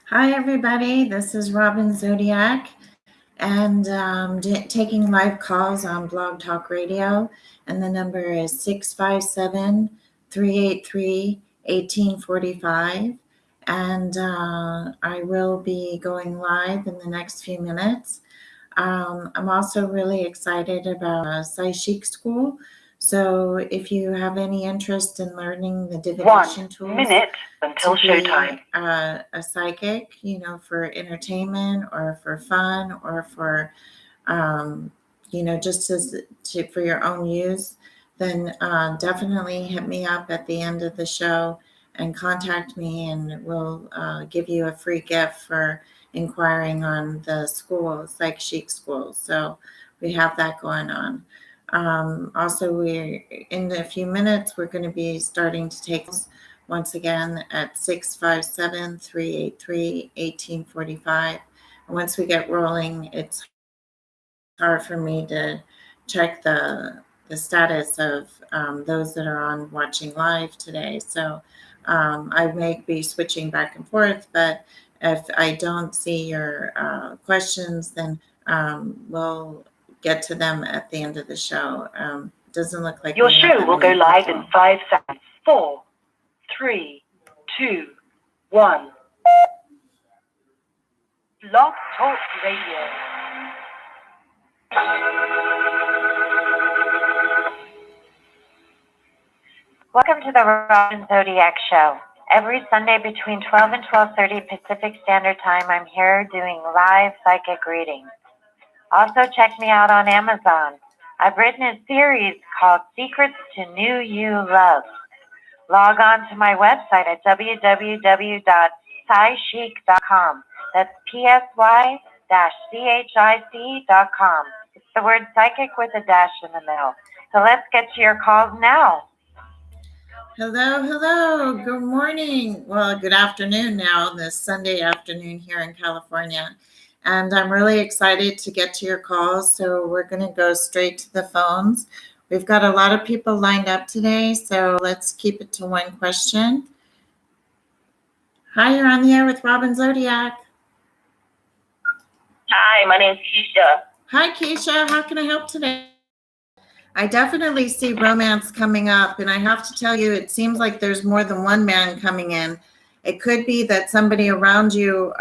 Hi, everybody. This is Robin Zodiac, and taking live calls on Blog Talk Radio. And the number is 657 383 1845. And I will be going live in the next few minutes. I'm also really excited about Psychic School. So if you have any interest in learning the divination tools, 1 minute until showtime. A psychic, for entertainment or for fun or for, just for your own use, then definitely hit me up at the end of the show and contact me, and we'll give you a free gift for inquiring on the school, Psych Chic School. So we have that going on. Also, we in a few minutes, we're going to be starting to take once again at 657 383 1845. And once we get rolling, it's hard for me to check the status of those that are on watching live today. So I may be switching back and forth, but if I don't see your questions, then we'll get to them at the end of the show. Doesn't look like your show will go live in 5 seconds. 4, 3, 2, 1. Blog Talk Radio. Welcome to the Robin Zodiac Show. Every Sunday between 12 and 12:30 Pacific Standard Time, I'm here doing live psychic readings. Also, check me out on Amazon. I've written a series called Secrets to New You Love. Log on to my website at www.psychic.com. That's psychic.com. It's the word psychic with a dash in the middle. So let's get to your calls now. Hello. Good morning. Well, good afternoon now, this Sunday afternoon here in California. And I'm really excited to get to your calls. So we're going to go straight to the phones. We've got a lot of people lined up today, so let's keep it to one question. Hi, you're on the air with Robin Zodiac. Hi, my name's Keisha. Hi, Keisha. How can I help today? I definitely see romance coming up, and I have to tell you, it seems like there's more than one man coming in. It could be that somebody around you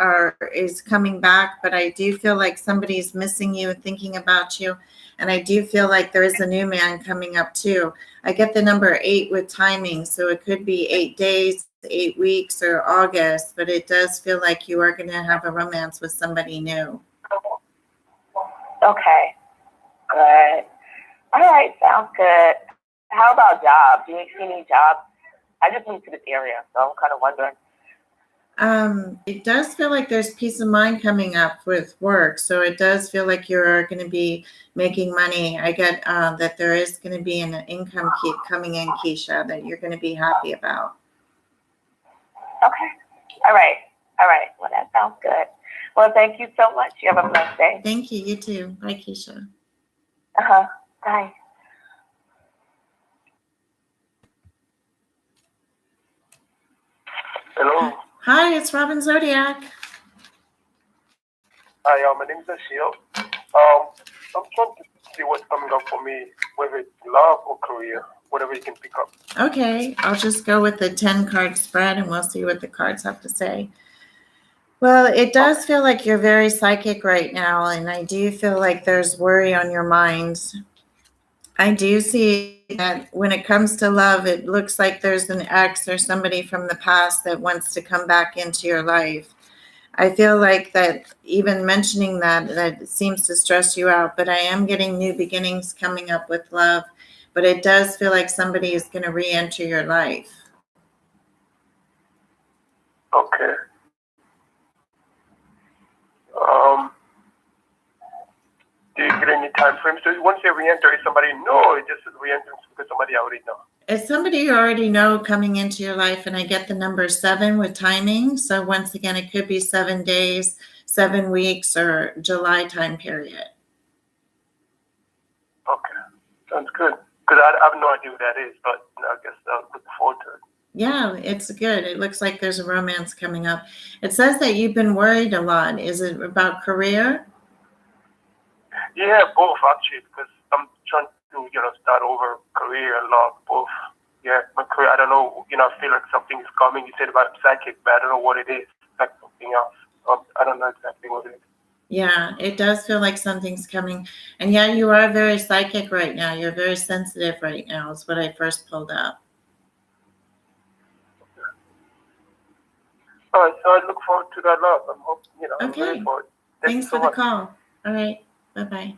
is coming back, but I do feel like somebody's missing you and thinking about you, and I do feel like there is a new man coming up too. I get the number 8 with timing, so it could be 8 days, 8 weeks, or August, but it does feel like you are going to have a romance with somebody new. Okay, good. All right, sounds good. How about jobs? Do you see any jobs? I just moved to this area, so I'm kind of wondering. It does feel like there's peace of mind coming up with work. So it does feel like you're going to be making money. I get that there is going to be an income keep coming in, Keisha, that you're going to be happy about. Okay. All right. Well, that sounds good. Well, thank you so much. You have a blessed day. Thank you. You too. Bye, Keisha. Bye. Hello. Hi, it's Robin Zodiac. Hi, my name is Ashil. I'm trying to see what's coming up for me, whether it's love or career, whatever you can pick up. Okay, I'll just go with the 10-card spread, and we'll see what the cards have to say. Well, it does feel like you're very psychic right now, and I do feel like there's worry on your mind. I do see that when it comes to love, it looks like there's an ex or somebody from the past that wants to come back into your life. I feel like that even mentioning that seems to stress you out, but I am getting new beginnings coming up with love, but it does feel like somebody is going to re-enter your life. Okay. Do you get any time frame? So once they re-enter, is somebody no? It just re-enters because somebody already know. It's somebody you already know coming into your life, and I get the number 7 with timing. So once again, it could be 7 days, 7 weeks, or July time period. Okay, sounds good. Because I have no idea who that is, but I guess I'll look forward to it. Yeah, it's good. It looks like there's a romance coming up. It says that you've been worried a lot. Is it about career? Yeah, both actually, because I'm trying to, start over career and love, both. Yeah, my career, I don't know, I feel like something is coming. You said about psychic, but I don't know what it is. It's like something else. I don't know exactly what it is. Yeah, it does feel like something's coming. And yeah, you are very psychic right now. You're very sensitive right now, is what I first pulled up. All right, so I look forward to that love. I'm hoping, I'm Okay. ready for it. Thank Thanks you so for the much. call. All right. Bye-bye.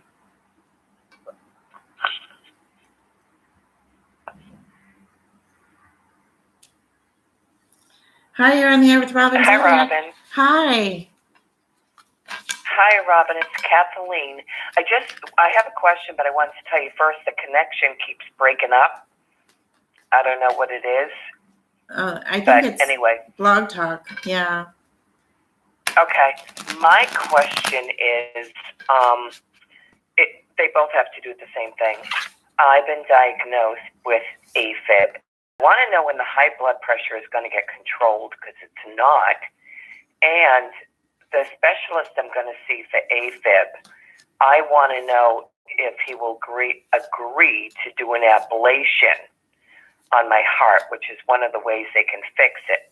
Hi, you're on the air with Robin. Hi, Zodiac. Robin. Hi. Hi, Robin. It's Kathleen. I have a question, but I wanted to tell you first, the connection keeps breaking up. I don't know what it is. I think But it's anyway, Blog Talk. Yeah. okay. My question is, they both have to do the same thing. I've been diagnosed with AFib. I want to know when the high blood pressure is going to get controlled, because it's not. And the specialist I'm going to see for AFib, I want to know if he will agree to do an ablation on my heart, which is one of the ways they can fix it.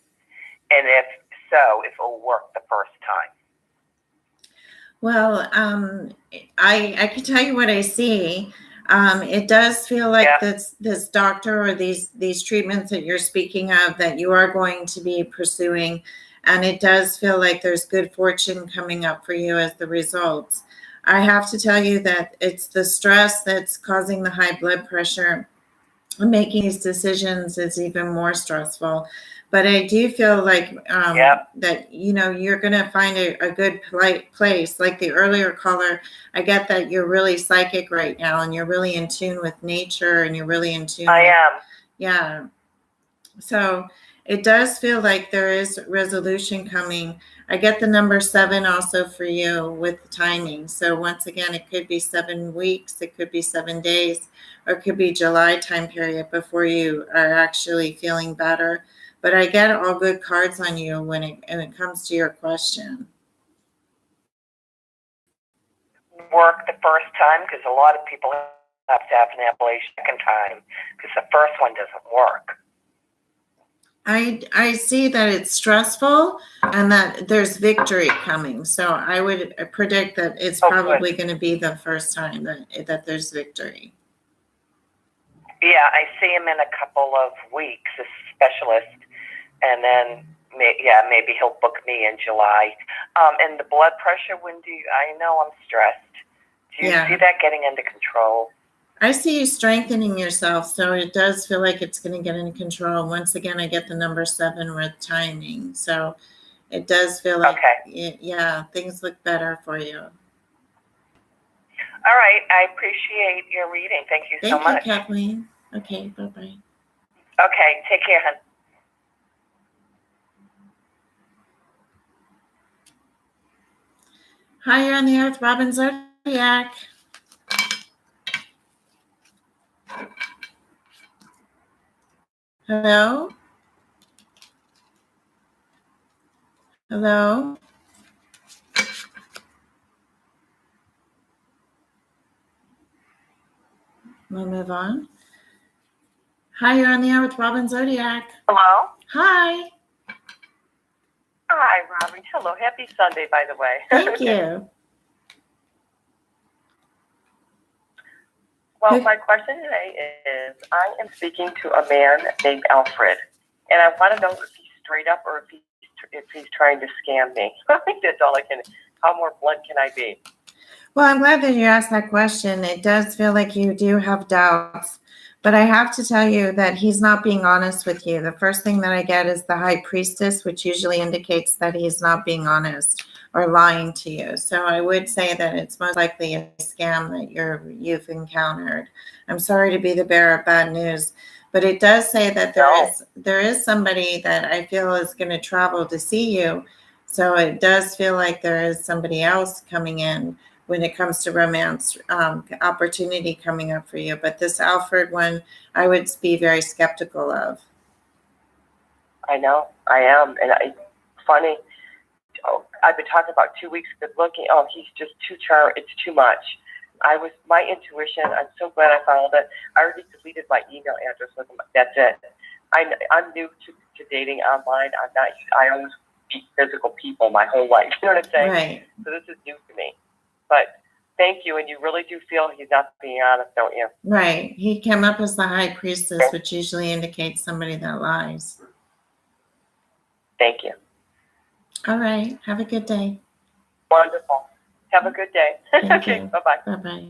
And if so, if it will work the first time. Well, I can tell you what I see. It does feel like this doctor or these treatments that you're speaking of that you are going to be pursuing, and it does feel like there's good fortune coming up for you as the results. I have to tell you that it's the stress that's causing the high blood pressure. Making these decisions is even more stressful. But I do feel like that, you're going to find a good place. Like the earlier caller, I get that you're really psychic right now and you're really in tune with nature and you're really in tune. I am. Yeah. So it does feel like there is resolution coming. I get the number 7 also for you with the timing. So once again, it could be 7 weeks, it could be 7 days, or it could be July time period before you are actually feeling better. But I get all good cards on you when it comes to your question. Work the first time, because a lot of people have to have an ablation second time because the first one doesn't work. I see that it's stressful and that there's victory coming. So I would predict that it's probably going to be the first time that there's victory. Yeah, I see him in a couple of weeks, a specialist, and then maybe he'll book me in July. And the blood pressure, I know I'm stressed. Do you see that getting under control? I see you strengthening yourself, so it does feel like it's going to get into control. Once again, I get the number 7 with timing, so it does feel like, things look better for you. All right, I appreciate your reading. Thank you so much. Thank you, Kathleen. Okay, bye-bye. Okay, take care, hon. Hi, you're on the air with Robin Zodiac. Hello? Hello? We'll move on. Hi, you're on the air with Robin Zodiac. Hello? Hi. Hi, Robin. Hello. Happy Sunday, by the way. Thank you. Well, my question today is, I am speaking to a man named Alfred, and I want to know if he's straight up or if he's trying to scam me. I think that's all I can. How more blunt can I be? Well, I'm glad that you asked that question. It does feel like you do have doubts, but I have to tell you that he's not being honest with you. The first thing that I get is the High Priestess, which usually indicates that he's not being honest or lying to you. So I would say that it's most likely a scam that you've encountered. I'm sorry to be the bearer of bad news, but it does say that there is somebody that I feel is going to travel to see you. So it does feel like there is somebody else coming in when it comes to romance opportunity coming up for you. But this Alfred one, I would be very skeptical of. I know, I am, and funny. Oh, I've been talking about 2 weeks good looking. Oh, he's just too it's too much. My intuition, I'm so glad I followed it. I already deleted my email address with him. That's it. I'm new to dating online. I always meet physical people my whole life. You know what I'm saying? Right. So this is new to me. But thank you, and you really do feel he's not being honest, don't you? Right. He came up as the high priestess, which usually indicates somebody that lies. Thank you. All right. Have a good day. Wonderful. Have a good day. Thank Okay, you. bye-bye. Bye-bye.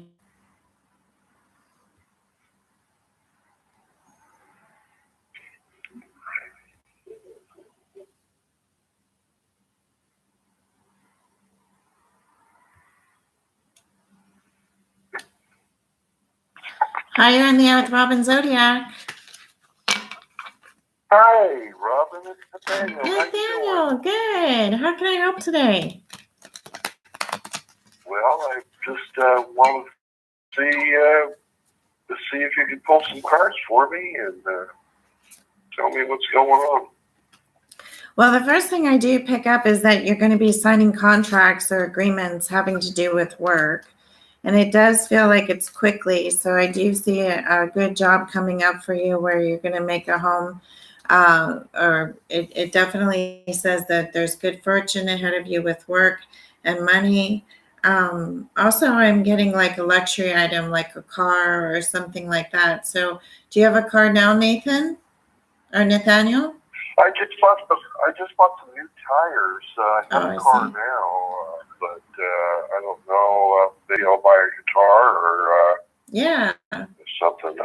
Hi, you're on the air with Robin Zodiac. Hi, Robin. It's Nathaniel. How you doing? Nathaniel, good. How can I help today? Well, I just wanted to see if you could pull some cards for me and tell me what's going on. Well, the first thing I do pick up is that you're going to be signing contracts or agreements having to do with work. And it does feel like it's quickly. So I do see a good job coming up for you where you're going to make a home. Or it definitely says that there's good fortune ahead of you with work and money. Also, I'm getting like a luxury item, like a car or something like that. So do you have a car now, Nathan or Nathaniel? I just bought some new tires. I have Oh, a I car see. now, but I don't know. Maybe I'll buy a guitar or Yeah. something.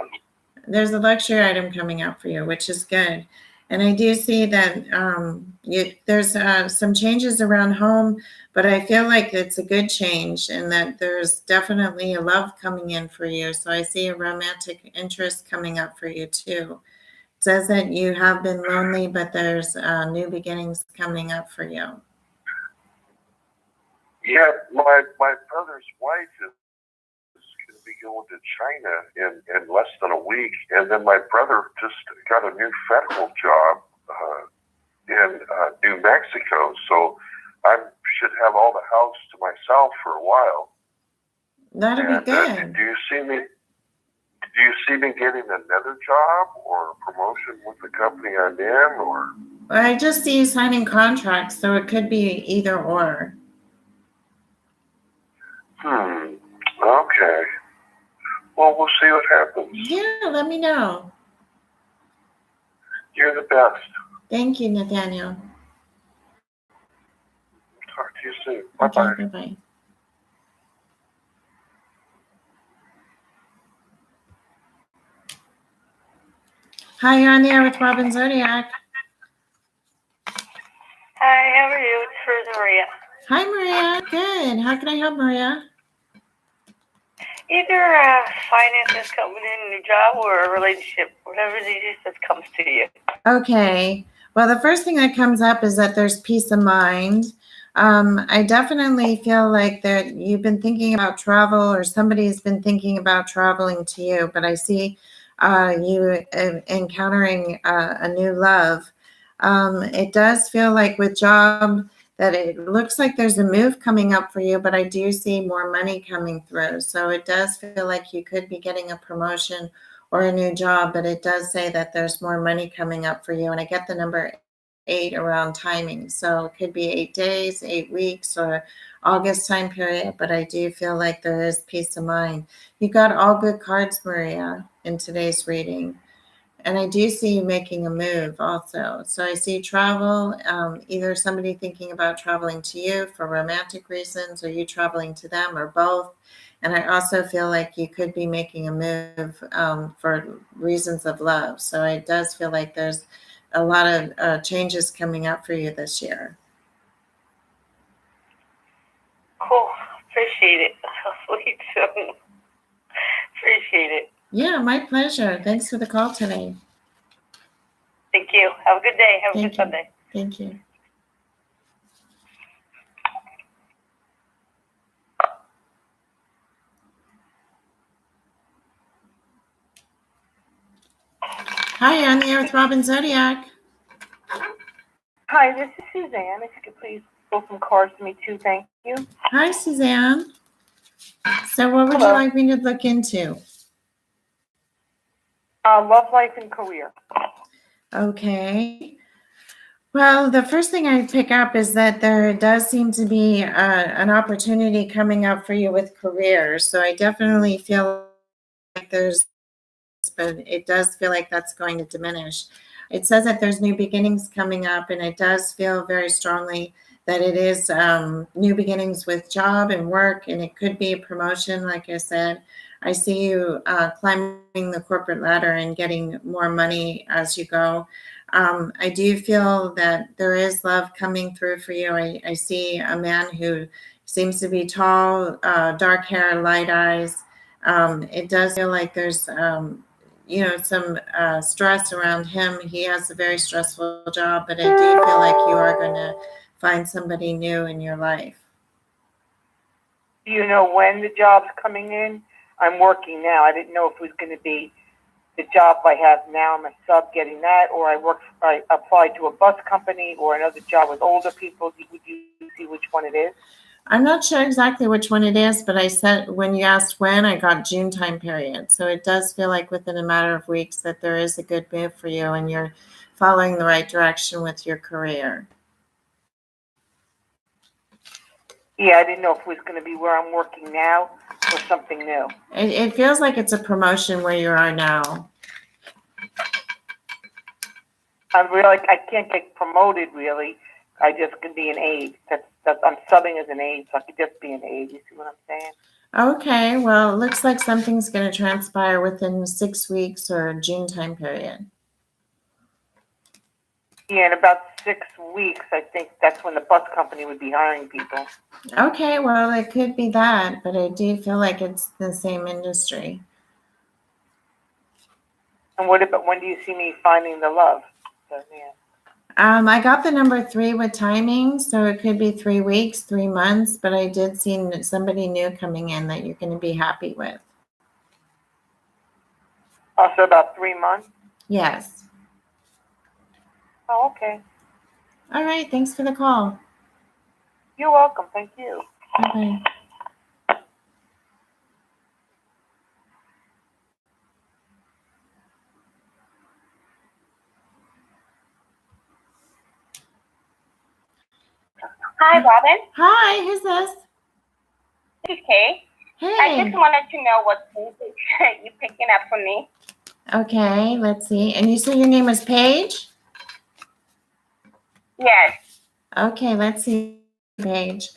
There's a luxury item coming out for you, which is good. And I do see that there's some changes around home, but I feel like it's a good change and that there's definitely a love coming in for you. So I see a romantic interest coming up for you too. It says that you have been lonely, but there's new beginnings coming up for you. Yeah, my brother's wife is going to be going to China in less than a week, and then my brother just got a new federal job in New Mexico, so I should have all the house to myself for a while. That'll be good. Do you see me getting another job or a promotion with the company I'm in, or? Well, I just see you signing contracts, so it could be either or. Okay. Well, we'll see what happens. Yeah, let me know. You're the best. Thank you, Nathaniel. Talk to you soon. Okay, Bye-bye. bye-bye. Hi, you're on the air with Robin Zodiac. Hi, how are you? It's for Maria. Hi, Maria. Good. How can I help, Maria? Either finances coming in, a new job, or a relationship, whatever it is that comes to you. Okay. Well, the first thing that comes up is that there's peace of mind. I definitely feel like that you've been thinking about travel or somebody's been thinking about traveling to you, but I see you encountering a new love. It does feel like with job that it looks like there's a move coming up for you, but I do see more money coming through. So it does feel like you could be getting a promotion or a new job, but it does say that there's more money coming up for you. And I get the number 8 around timing. So it could be 8 days, 8 weeks, or August time period, but I do feel like there is peace of mind. You got all good cards, Maria, in today's reading. And I do see you making a move also. So I see travel, either somebody thinking about traveling to you for romantic reasons or you traveling to them or both. And I also feel like you could be making a move for reasons of love. So it does feel like there's a lot of changes coming up for you this year. Cool. Appreciate it. Sweet soon. Appreciate it. Yeah, my pleasure. Thanks for the call today. Thank you. Have a good day. Have a Thank good you. Sunday. Thank you. Hi, you're on the air with Robin Zodiac. Hi, this is Suzanne. If you could please pull some cards to me too, thank you. Hi, Suzanne. So what would you Hello. like me to look into? Love life and career. Okay. Well, the first thing I pick up is that there does seem to be an opportunity coming up for you with career. So I definitely feel like there's, but it does feel like that's going to diminish. It says that there's new beginnings coming up, and it does feel very strongly that it is new beginnings with job and work, and it could be a promotion. Like I said, I see you climbing the corporate ladder and getting more money as you go. I do feel that there is love coming through for you. I see a man who seems to be tall, dark hair, light eyes. It does feel like there's, some stress around him. He has a very stressful job, but I do feel like you are going to find somebody new in your life. Do you know when the job's coming in? I'm working now. I didn't know if it was going to be the job I have now. I'm a sub getting that, or I applied to a bus company or another job with older people. Would you see which one it is? I'm not sure exactly which one it is, but I said when you asked when, I got June time period. So it does feel like within a matter of weeks that there is a good move for you and you're following the right direction with your career. Yeah, I didn't know if it was going to be where I'm working now or something new. It feels like it's a promotion where you are now. I can't get promoted really. I just can be an aide. I'm subbing as an aide, so I could just be an aide. You see what I'm saying? Okay, well, it looks like something's going to transpire within 6 weeks or June time period. Yeah, in about 6 weeks, I think that's when the bus company would be hiring people. Okay, well, it could be that, but I do feel like it's the same industry. And what about when do you see me finding the love? So, yeah. I got the number 3 with timing, so it could be 3 weeks, 3 months, but I did see somebody new coming in that you're going to be happy with. Also about 3 months? Yes. Oh, okay. All right, thanks for the call. You're welcome. Thank you. Bye-bye. Hi, Robin. Hi, who's this? This is Kay. I just Hey. wanted to know what music you picking up for me. Okay, let's see. And you said your name was Paige? Yes. Okay, let's see, Paige.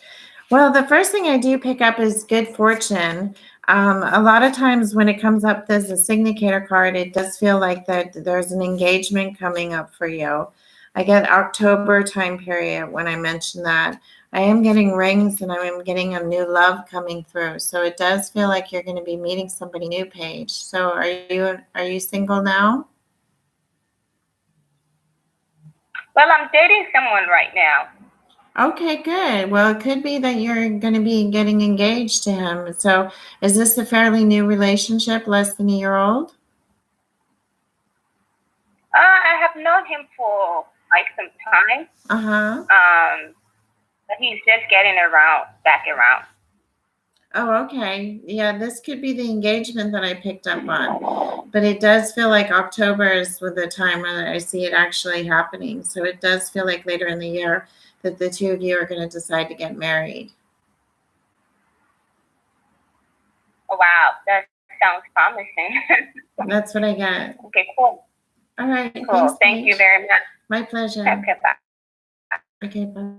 Well, the first thing I do pick up is good fortune. A lot of times when it comes up as a significator card, it does feel like that there's an engagement coming up for you. I get October time period when I mention that. I am getting rings and I am getting a new love coming through. So it does feel like you're going to be meeting somebody new, Paige. So are you single now? Well, I'm dating someone right now. Okay, good. Well, it could be that you're going to be getting engaged to him. So is this a fairly new relationship, less than a year old? I have known him for like some time. Uh-huh. But he's just getting back around. Oh, okay. Yeah, this could be the engagement that I picked up on. But it does feel like October is with the time when I see it actually happening. So it does feel like later in the year that the two of you are going to decide to get married. Oh, wow, that sounds promising. That's what I get. Okay, cool. All right. Cool. Thanks, Thank you Paige. very much. My pleasure. Okay, bye. Okay, bye.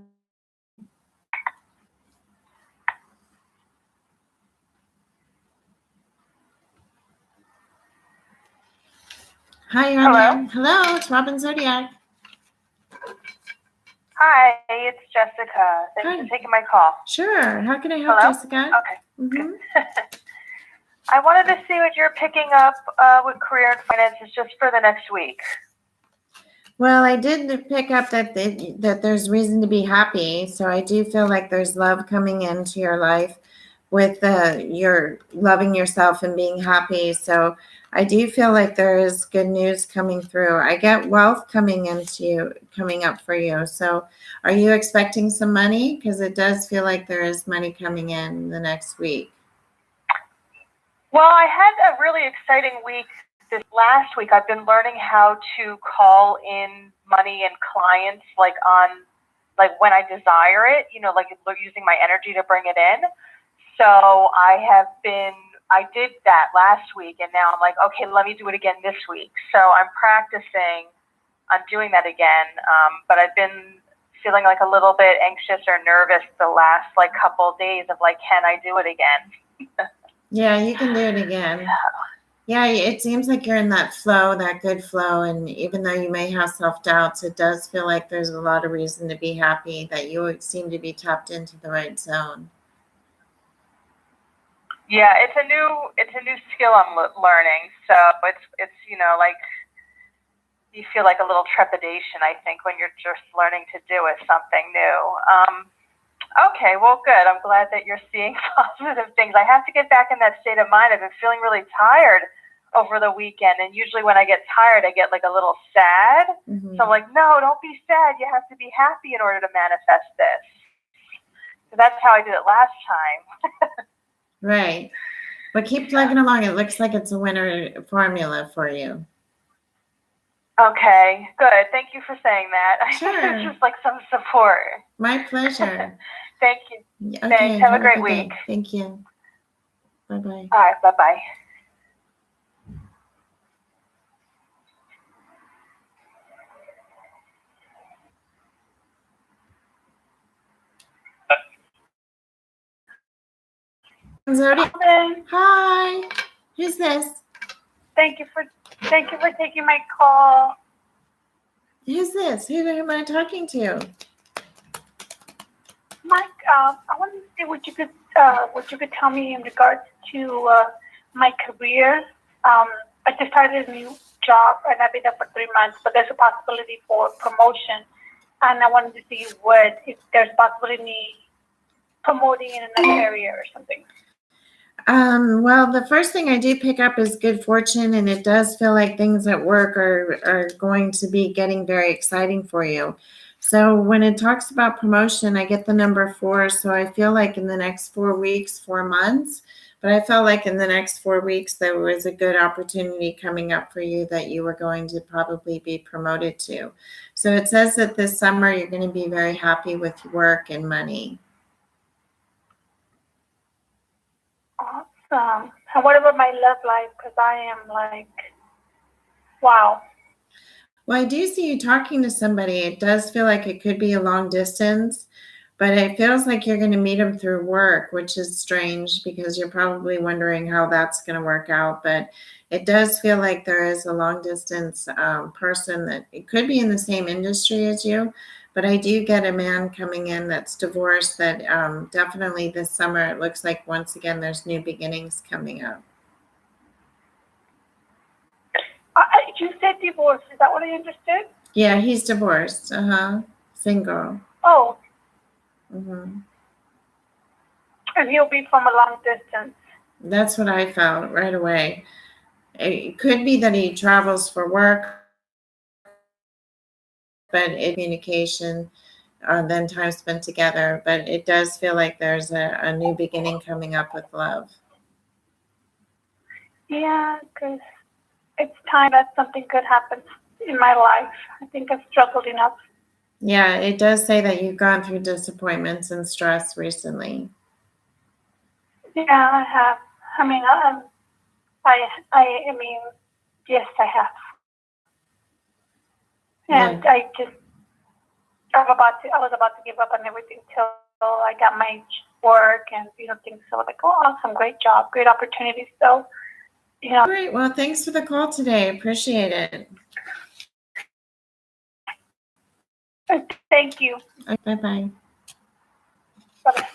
Hi, you're on Hello? there. Hello, it's Robin Zodiac. Hi, it's Jessica. Thanks Hi. for taking my call. Sure. How can I help, Hello? Jessica? Okay. Mhm. I wanted to see what you're picking up with career and finances just for the next week. Well, I did pick up that there's reason to be happy. So I do feel like there's love coming into your life with you're loving yourself and being happy. So I do feel like there is good news coming through. I get wealth coming up for you. So are you expecting some money? Because it does feel like there is money coming in the next week. Well, I had a really exciting week this last week. I've been learning how to call in money and clients like when I desire it, like using my energy to bring it in. So I did that last week, and now I'm like, okay, let me do it again this week. So I'm practicing on doing that again. But I've been feeling like a little bit anxious or nervous the last couple of days of can I do it again? Yeah, you can do it again. Yeah, it seems like you're in that flow, that good flow. And even though you may have self-doubts, it does feel like there's a lot of reason to be happy that you seem to be tapped into the right zone. Yeah, it's a new skill I'm learning. So it's you feel like a little trepidation, I think, when you're just learning to do something new. Okay, well, good. I'm glad that you're seeing positive things. I have to get back in that state of mind. I've been feeling really tired over the weekend, and usually when I get tired, I get a little sad. Mm-hmm. So I'm like, no, don't be sad. You have to be happy in order to manifest this. So that's how I did it last time. Right. But keep plugging along. It looks like it's a winner formula for you. Okay, good. Thank you for saying that. Sure. It's just some support. My pleasure. Thank you. Okay, Thanks. Have a great good week. day. Thank you. Bye-bye. All right, bye-bye. Zodiac. Hi. Who's this? Thank you for taking my call. Who's this? Who am I talking to? Mike, I wanted to see what you could tell me in regards to my career. I just started a new job and I've been there for 3 months, but there's a possibility for promotion, and I wanted to see if there's a possibility of me promoting in another area or something. Well, the first thing I do pick up is good fortune, and it does feel like things at work are going to be getting very exciting for you. So when it talks about promotion, I get the number 4. So I feel like in the next 4 weeks, 4 months, but I felt like in the next 4 weeks, there was a good opportunity coming up for you that you were going to probably be promoted to. So it says that this summer, you're going to be very happy with work and money. Awesome. And what about my love life? Because I am wow. Well, I do see you talking to somebody. It does feel like it could be a long distance, but it feels like you're going to meet them through work, which is strange because you're probably wondering how that's going to work out. But it does feel like there is a long distance person that it could be in the same industry as you. But I do get a man coming in that's divorced that definitely this summer, it looks like once again, there's new beginnings coming up. You said divorce. Is that what I understood? Yeah, he's divorced. Single. Oh. Mm-hmm. And he'll be from a long distance. That's what I felt right away. It could be that he travels for work, but it's communication, then time spent together. But it does feel like there's a new beginning coming up with love. Yeah, because it's time that something good happens in my life. I think I've struggled enough. Yeah, it does say that you've gone through disappointments and stress recently. Yeah, I have. I mean, yes, I have. And Yeah. I was about to give up on everything till I got my work and things. So I was like, oh, awesome, great job, great opportunity. So. Great. Well, thanks for the call today. Appreciate it. Thank you. Bye-bye. Bye-bye.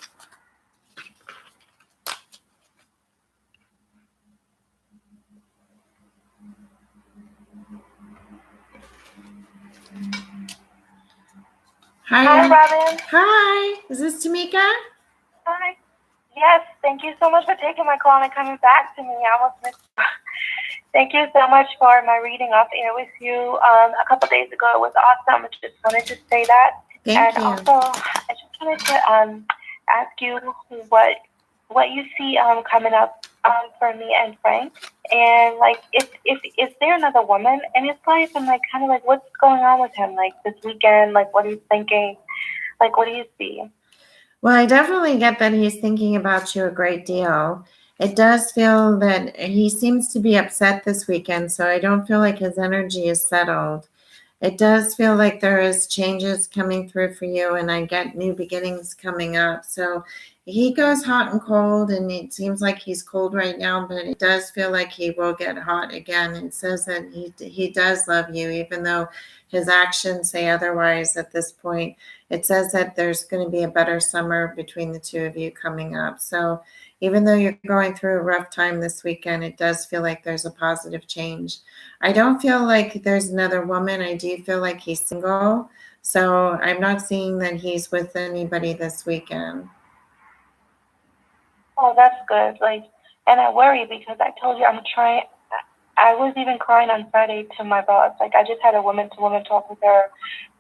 Hi, Robin. Hi. Is this Tamika? Hi. Yes, thank you so much for taking my call and coming back to me. I almost missed Thank you so much for my reading off air with you a couple days ago. It was awesome. I just wanted to say that. Thank And you. also, I just wanted to ask you what you see coming up for me and Frank. And like, is there another woman in his life? And like, kind of like, what's going on with him? Like this weekend, like, what are you thinking? Like, what do you see? Well, I definitely get that he's thinking about you a great deal. It does feel that he seems to be upset this weekend, so I don't feel like his energy is settled. It does feel like there is changes coming through for you, and I get new beginnings coming up. So he goes hot and cold, and it seems like he's cold right now, but it does feel like he will get hot again. It says that he does love you, even though his actions say otherwise at this point. It says that there's going to be a better summer between the two of you coming up. So even though you're going through a rough time this weekend, it does feel like there's a positive change. I don't feel like there's another woman. I do feel like he's single. So I'm not seeing that he's with anybody this weekend. Oh, that's good. Like, and I worry because I told you I'm trying. I was even crying on Friday to my boss. Like, I just had a woman-to-woman talk with her,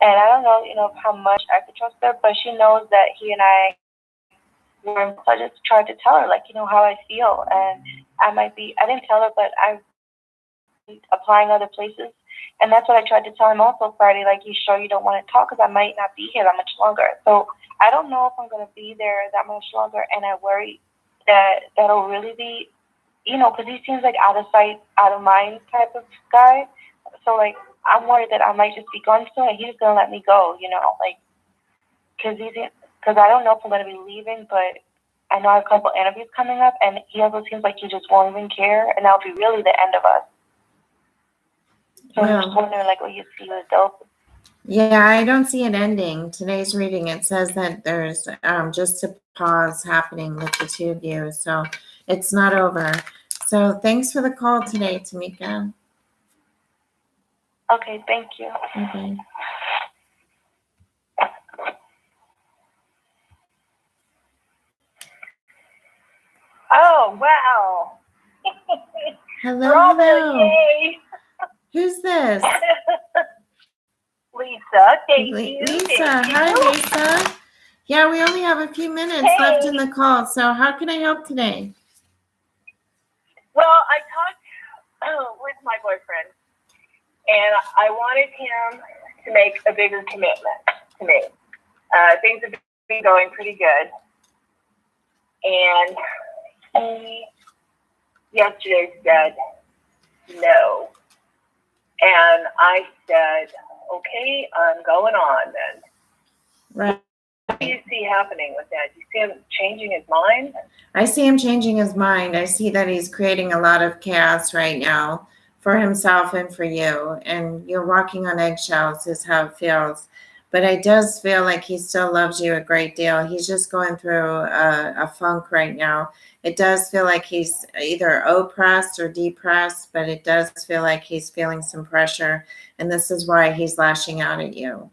and I don't know, how much I could trust her, but she knows that he and I were. So I just tried to tell her, like, how I feel, and I didn't tell her, but I'm applying other places, and that's what I tried to tell him also Friday. Like, you sure you don't want to talk? Because I might not be here that much longer. So I don't know if I'm going to be there that much longer, and I worry that'll really be, because he seems like out of sight, out of mind type of guy. So, like, I'm worried that I might just be gone soon and he's just going to let me go, like, because I don't know if I'm going to be leaving, but I know I have a couple interviews coming up, and he also seems like he just won't even care, and that'll be really the end of us. So I'm just wondering, like, what you see with dope. Yeah, I don't see it ending. Today's reading, it says that there's just a pause happening with the two of you. So it's not over. So thanks for the call today, Tamika. Okay, thank you. Okay. Oh, wow. Hello, hello. Yay. Who's this? Lisa, thank you. Lisa, hi, Lisa. Yeah, we only have a few minutes left in the call. So how can I help today? Well, I talked with my boyfriend, and I wanted him to make a bigger commitment to me. Things have been going pretty good, and he yesterday said no, and I said, okay, I'm going on then. Right. What do you see happening with that? Do you see him changing his mind? I see him changing his mind. I see that he's creating a lot of chaos right now for himself and for you. And you're walking on eggshells is how it feels. But it does feel like he still loves you a great deal. He's just going through a funk right now. It does feel like he's either oppressed or depressed, but it does feel like he's feeling some pressure. And this is why he's lashing out at you.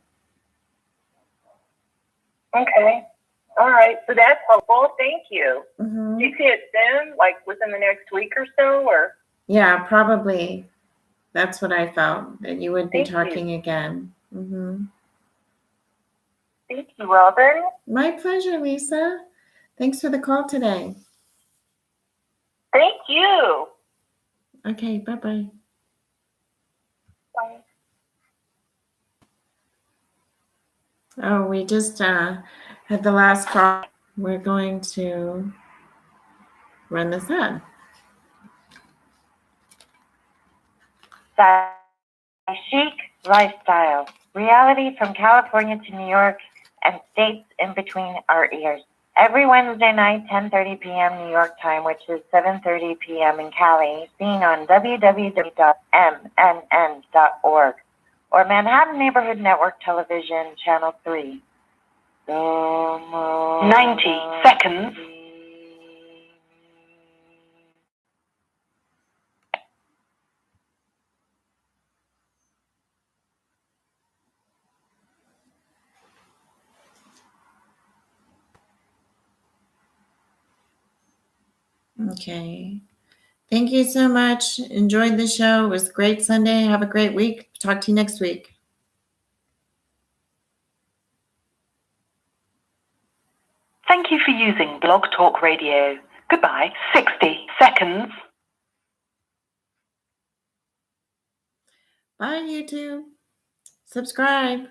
Okay. All right. So that's helpful. Thank you. Mm-hmm. Do you see it soon, like within the next week or so, or? Yeah, probably. That's what I felt, that you would be Thank talking you. again. Mm-hmm. Thank you, Robin. My pleasure, Lisa. Thanks for the call today. Thank you. Okay, bye-bye. Bye. Oh, we just had the last call. We're going to run this ad. Chic lifestyle, reality from California to New York and states in between our ears. Every Wednesday night, 10:30 p.m. New York time, which is 7:30 p.m. in Cali, seen on www.mnn.org or Manhattan Neighborhood Network Television, Channel 3. 90 seconds. Okay. Thank you so much. Enjoyed the show. It was a great Sunday. Have a great week. Talk to you next week. Thank you for using Blog Talk Radio. Goodbye. 60 seconds. Bye, YouTube. Subscribe.